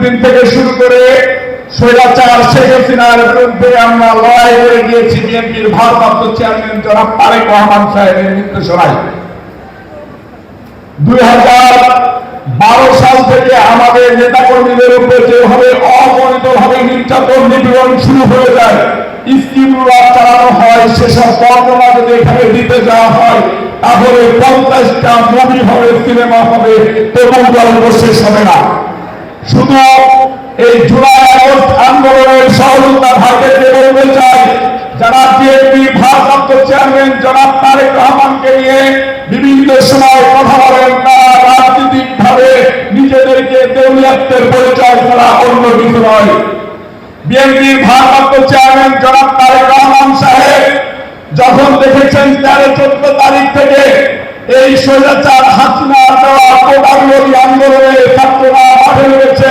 দিন থেকে শুরু করে স্বৈরাচার শেখ হাসিনার বিরুদ্ধে আমরা লড়াই করে গিয়েছি বিএনপির ভারপ্রাপ্ত চেয়ারম্যান জনাব তারেক রহমান সাহেবের নির্দেশনায়। 2012 সাল থেকে আমাদের নেতাকর্মীদের উপর যেভাবে অগণিতভাবে নির্যাতন নিপীড়ন শুরু হয়ে যায়, স্কিমগুলো চালানো হয়, সেসব বর্ণনা যদি এখানে দিতে যাওয়া হয় তাহলে 50টা মুভি হবে, সিনেমা হবে, তবু গল্প শেষ হবে না। শুধু এই জুলাই আগস্ট আন্দোলনের সহযোগিতা ভাইদেরকে বলতে চাই, যারা বিএনপি ভারপ্রাপ্ত চেয়ারম্যান জনাব তারেক রহমানকে নিয়ে বিভিন্ন সময় কথা বলেন, তারা রাজনৈতিক ভাবে নিজেদেরকে দেউলিয়াত্বের পরিচয় ছাড়া অন্য কিছু নয়। বিএনপির ভারপ্রাপ্ত চেয়ারম্যান জনাব তারেক রহমান সাহেব যখন দেখেছেন 13-14 তারিখ থেকে এই স্বৈরাচার হাসিনা দেওয়া কোটাবিরোধী আন্দোলনে ছাত্ররা মাঠে নেমেছে,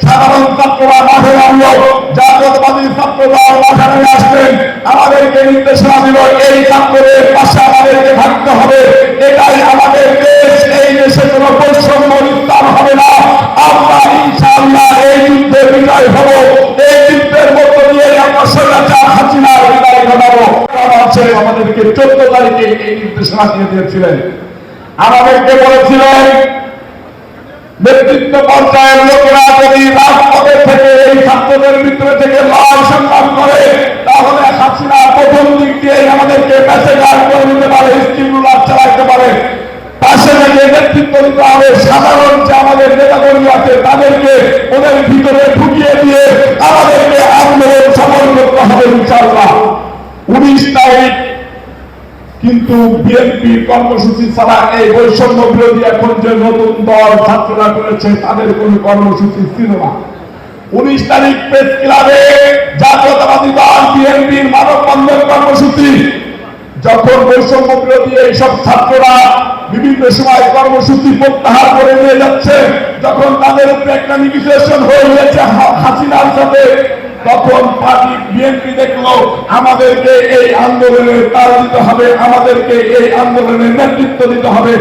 সাধারণ ছাত্ররা মাঠে নামলো, জাতীয়তাবাদী ছাত্ররা মাঠে নেমে আসলেন, আমাদেরকে নির্দেশনা দিল এই ছাত্রদের পাশে আমাদেরকে থাকতে হবে, এটাই আমাদের দেশ, এই দেশে কোনো বৈষম্য বিস্তার হবে না, আমরা ইনশাআল্লাহ এই যুদ্ধে বিজয় হব, এই যুদ্ধের মধ্য দিয়ে আমরা স্বৈরাচার হাসিনার বিদায় ঘটাবো। আমাদেরকে 14 তারিখে এই নির্দেশনা দিয়ে দিয়েছিলেন। আমাদেরকে বলেছিলেন নেতৃত্ব পর্যায়ের লোকেরা যদি রাজপথে থেকে এই ছাত্রদের ভিতরে থেকে লড়াই সংগ্রাম করে তাহলে হাসিনা প্রথম দিক দিয়ে আমাদেরকে মেসেজার করে দিতে পারে, স্কিমগুলো চালাইতে পারে, পাশে থেকে নেতৃত্ব দিতে হবে, সাধারণ যে আমাদের নেতাকর্মী আছে তাদেরকে ওদের ভিতরে ঢুকিয়ে দিয়ে আমাদেরকে আন্দোলন সফল করতে হবে ইনশাআল্লাহ। 19 তারিখ কিন্তু বিএনপির কর্মসূচি ছাড়া এই বৈষম্য বিরোধী এখন যে নতুন দল ছাত্ররা করেছে তাদের কোন কর্মসূচি ছিল না। 19 তারিখ প্রেস ক্লাবে জাতীয়তাবাদী দল বিএনপির মানববন্ধন কর্মসূচি, যখন বৈষম্য বিরোধী এইসব ছাত্ররা বিভিন্ন সময় কর্মসূচি প্রত্যাহার করে নিয়ে যাচ্ছে, যখন তাদের উপরে একটা নির্যাতন হয়ে গেছে হাসিনার সাথে, তখন পার্টি বিএনপি দেখলো আমাদেরকে এই আন্দোলনে তাল দিতে হবে, আমাদেরকে এই আন্দোলনের নেতৃত্ব দিতে হবে।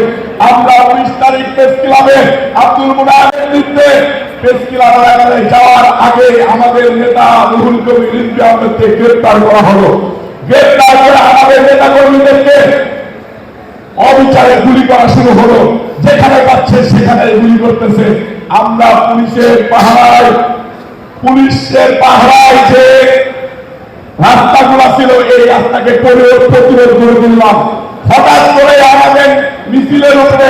আমরা 19 তারিখ প্রেস ক্লাবে আব্দুল মুনার নেতৃত্বে প্রেস ক্লাবে যাওয়ার আগে আমাদের নেতা রুহুল কবির রিজভী আহমেদকে গ্রেপ্তার করা হলো। গ্রেপ্তার করে আমাদের নেতা কর্মীদেরকে অবিচারে গুলি করা শুরু হলো, যেখানে পাচ্ছে সেখানে গুলি করতেছে। আমরা পুলিশের পাহারায় যে রাস্তাগুলো ছিল এই রাস্তাকে প্রতিরোধ করে দিলাম। হঠাৎ করে আমাদের মিছিলের উপরে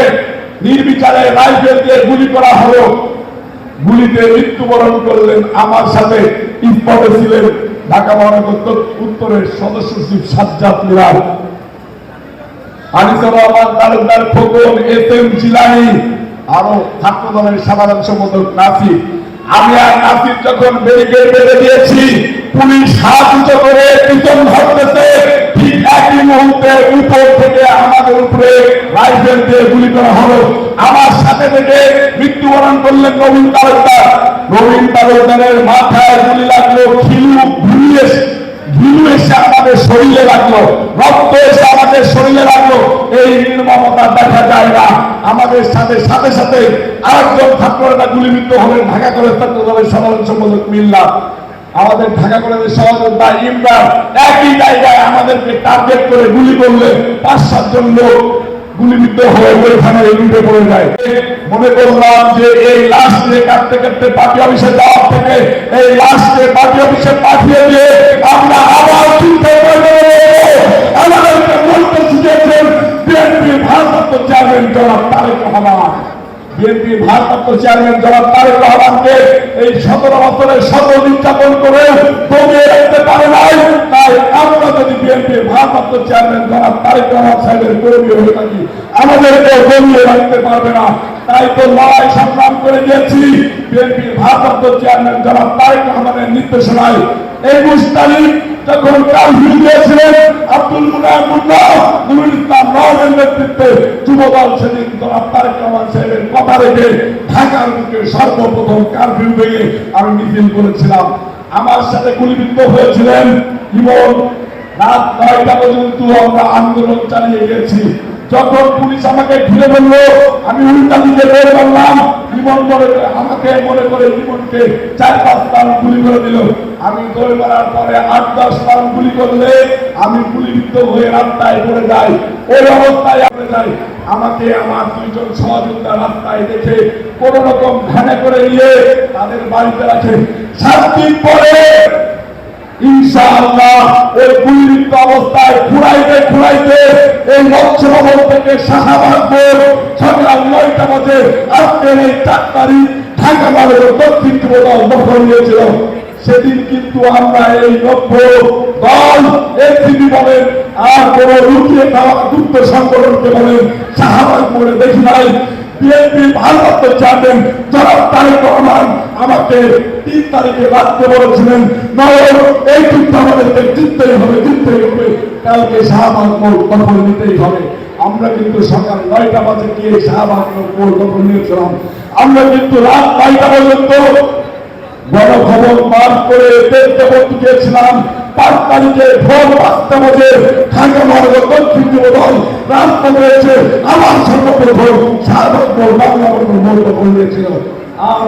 নির্বিচারে রাইফেল দিয়ে গুলি করা হলো, গুলিতে মৃত্যুবরণ করলেন। আমার সাথে স্পটে ছিলেন ঢাকা মহানগর উত্তরের সদস্য সচিব সাজ্জাদ মিরাজ, আনিসুর রহমান তালুকদার খোকন, এসএম জিলানী, আরো ছাত্র দলের সাধারণ সম্পাদক নাসির। আমি আর নাসির যখন ব্যারিকেড বেঁধে দিয়েছি, পুলিশ হাত উঁচু করে পিছন ধরতেছে, ঠিক একই মুহূর্তে উপর থেকে আমাদের উপরে রাইফেল দিয়ে গুলি করা হলো। আমার সাথে থেকে মৃত্যুবরণ করলেন নবীন তালুকদারের মাথায় গুলি লাগলো, ঘিলু এসে আমাদের শরীরে লাগলো, রক্ত এসে আমাদের শরীরে লাগলো। এই নির্মমতা দেখা যায় না। আমাদের সাথে সাথে আরেকজন ছাত্ররা গুলিবিদ্ধ হলেন, ঢাকা কলেজ ছাত্র দলের সাধারণ সম্পাদক মিল্লাত, আমাদের ঢাকা কলেজের সহযোদ্ধা ইমরান একই জায়গায় আমাদেরকে টার্গেট করে গুলি করলে 5-7 জন লোক গুলিবিদ্ধ হয়ে ওইখানে লুটে পড়ে যায়। মনে করলাম যে এই লাশ নিয়ে কাটতে কাটতে পার্টি অফিসে যাওয়ার থেকে এই লাশকে পার্টি অফিসে পাঠিয়ে দিয়ে আমরা আবার চিন্তা করবো। আমাদেরকে বলতে শিখেছেন বিএনপির ভারপ্রাপ্ত চেয়ারম্যান জনাব তারেক রহমান। বিএনপির ভারপ্রাপ্ত চেয়ারম্যান জনাব তারেক রহমানকে এই 17 বছরের শত নির্যাতন করে দমিয়ে রাখতে পারে নাই। তাই আমরা যদি বিএনপির ভারপ্রাপ্ত চেয়ারম্যান জনাব তারেক রহমান সাহেবের কর্মী হয়ে থাকি, আমাদেরকে দমিয়ে রাখতে পারবে না। তাই তো লড়াই সংগ্রাম করে গিয়েছি বিএনপির ভারপ্রাপ্ত চেয়ারম্যান জনাব তারেক রহমানের নির্দেশনায়। 21 তারিখ যখন কারফিউ দিয়েছিলেন আব্দুল মুনার মুন্না, নুরুল ইসলাম নওয়াজের নেতৃত্বে যুবদল সেদিন জনাব তারেক রহমান সাহেবের কথা রেখে ঢাকার বুকে সর্বপ্রথম কারফিউ ভেঙে আমি মিছিল করেছিলাম। আমার সাথে গুলিবিদ্ধ হয়েছিলেন ইমন। রাত 9টা পর্যন্ত আমরা আন্দোলন চালিয়ে গেছি। যখন পুলিশ আমাকে ঘিরে বললো, আমি উল্টা দিকে বের করলাম, জীবন মনে করে আমাকে মনে করে জীবনকে 4-5 রাউন্ড গুলি করে দিল। আমি দৌড়ে মারার পরে 8-10 রাউন্ড গুলি করলে আমি গুলিবিদ্ধ হয়ে রাস্তায় পড়ে যাই। ওই অবস্থায় পড়ে যাই। আমাকে আমার 2 জন সহযোগিতা রাস্তায় দেখে কোন রকম ভ্যানে করে নিয়ে তাদের বাড়িতে রাখে। 7 দিন পরে ইনশাআল্লাহ ওই গুলিবিদ্ধ অবস্থায় খুঁড়াইতে এই মৎস্যভবন থেকে শাহবাগ মোড় সকাল 9টা বাজে আজকের এই 4 তারিখ ঢাকা নগরের দক্ষিণ ত্রিপুরা দখল নিয়েছিল। সেদিন কিন্তু আমরা এই 90 দল এনসিপি বলেন আর কোন লুকিয়ে খাওয়া গুপ্ত সংগঠনকে বলেন শাহবাগ মোড়ে দেখি নাই। বিএনপি ভারপ্রাপ্ত চেয়ারম্যান জনাব তারেক রহমান আমাকে 3 তারিখে রাত্রে বলেছিলেন, নয় এই যুদ্ধ আমাদেরকে জিততেই হবে, কালকে শাহবাগ মোড় দখল নিতেই হবে। আমরা কিন্তু সকাল 9টা বাজে গিয়ে শাহবাগ মোড় দখল নিয়েছিলাম। আমরা কিন্তু রাত 9টা পর্যন্ত গণভবন মার্চ করে দেখতে বলতে গিয়েছিলাম। 5 তারিখে ভোর 5টা বাজে ঢাকা নগর দক্ষিণ যুবদল রাস্তা রয়েছে আমার সর্বপ্রথম শাহবাগ মোড় বাংলা মোড় দখল নিয়েছিল। আর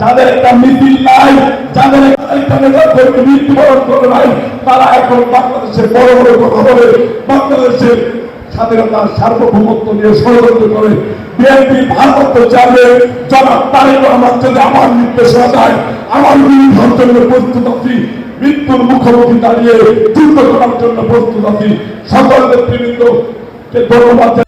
যাদের একটা মিছিল নাই, যাদের মৃত্যুবরণ করে নাই, তারা এখন বাংলাদেশের বড় বড় কথা বলে বাংলাদেশের স্বাধীনতার সার্বভৌমত্ব নিয়ে ষড়যন্ত্র করে। বিএনপি ভারপ্রাপ্ত চেয়ারম্যান জনাব তারেক রহমান যদি আমার নির্দেশনা দেয়, আমার বিরুদ্ধের জন্য প্রস্তুত আছি, মৃত্যুর মুখোমুখি দাঁড়িয়ে যুদ্ধ করার জন্য প্রস্তুত আছি। সকল নেতৃবৃন্দকে ধন্যবাদ।